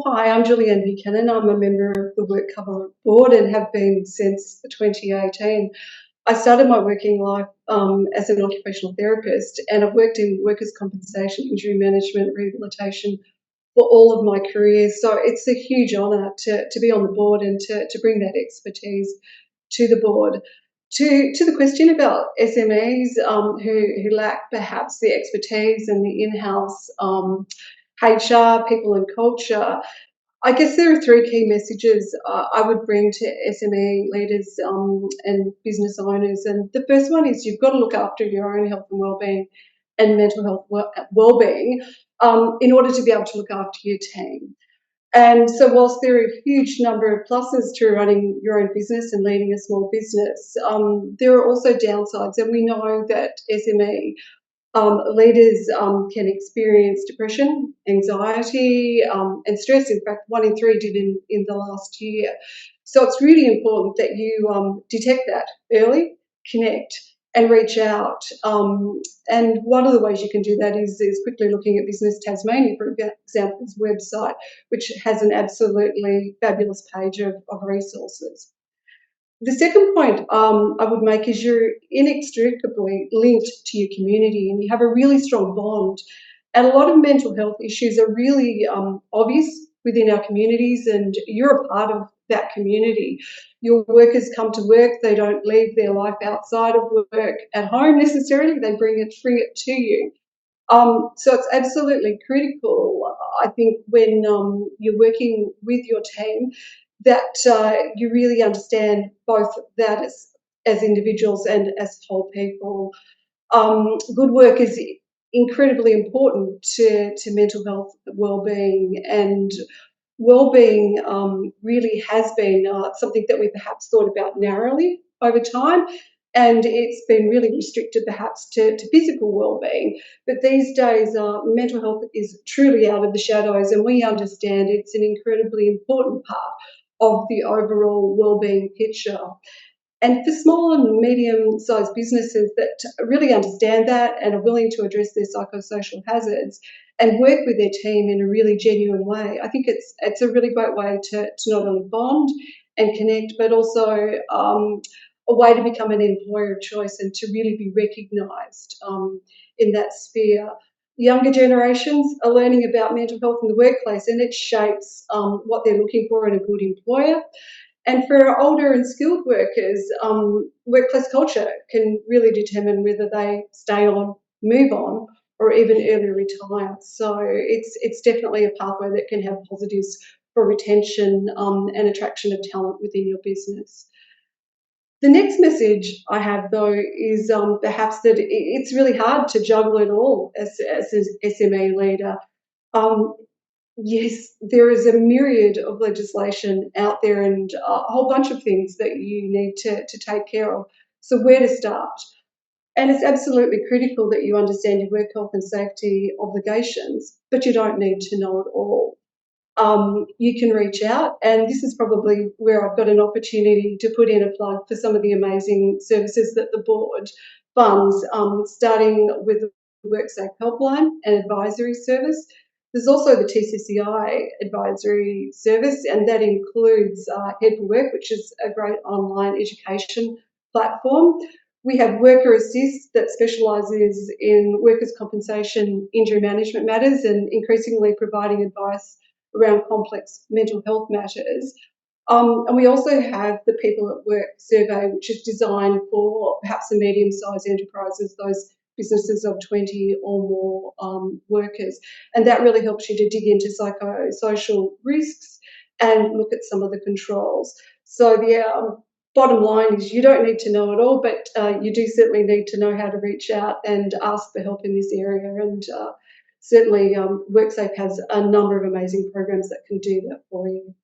Hi, I'm Julieann Buchanan. I'm a member of the WorkCover board and have been since 2018. I started my working life as an occupational therapist, and I've worked in workers' compensation, injury management, rehabilitation for all of my career. So it's a huge honour to be on the board and to bring that expertise to the board. To the question about SMEs who lack perhaps the expertise and the in-house HR, people and culture, I guess there are three key messages I would bring to SME leaders and business owners. And the first one is you've got to look after your own health and wellbeing and mental health wellbeing in order to be able to look after your team. And so whilst there are a huge number of pluses to running your own business and leading a small business, there are also downsides. And we know that SME leaders can experience depression, anxiety, and stress. In fact, 1 in 3 did in the last year. So it's really important that you detect that early, connect, and reach out. And one of the ways you can do that is quickly looking at Business Tasmania, for example's website, which has an absolutely fabulous page of resources. The second point I would make is you're inextricably linked to your community and you have a really strong bond. And a lot of mental health issues are really obvious within our communities, and you're a part of that community. Your workers come to work, they don't leave their life outside of work at home necessarily, they bring it to you. So it's absolutely critical, I think, when you're working with your team that you really understand both that as individuals and as whole people. Good work is incredibly important to mental health well-being, and well-being really has been something that we perhaps thought about narrowly over time, and it's been really restricted perhaps to physical well-being. But these days, mental health is truly out of the shadows, and we understand it's an incredibly important part of the overall well-being picture. And for small and medium-sized businesses that really understand that and are willing to address their psychosocial hazards and work with their team in a really genuine way, I think it's a really great way to not only bond and connect, but also a way to become an employer of choice and to really be recognised in that sphere. Younger generations are learning about mental health in the workplace, and it shapes what they're looking for in a good employer. And for older and skilled workers, workplace culture can really determine whether they stay on, move on, or even early retire. So it's definitely a pathway that can have positives for retention and attraction of talent within your business. The next message I have, though, is perhaps that it's really hard to juggle it all as an SME leader. Um, Yes, there is a myriad of legislation out there and a whole bunch of things that you need to take care of. So where to start? And it's absolutely critical that you understand your work health and safety obligations, but you don't need to know it all. You can reach out, and this is probably where I've got an opportunity to put in a plug for some of the amazing services that the board funds, starting with the WorkSafe Helpline and Advisory Service. There's also the TCCI Advisory Service, and that includes Head for Work, which is a great online education platform. We have Worker Assist that specialises in workers' compensation injury management matters and increasingly providing advice around complex mental health matters. And we also have the People at Work survey, which is designed for perhaps the medium-sized enterprises, those businesses of 20 or more workers. And that really helps you to dig into psychosocial risks and look at some of the controls. So the bottom line is you don't need to know it all, but you do certainly need to know how to reach out and ask for help in this area. And certainly WorkSafe has a number of amazing programs that can do that for you.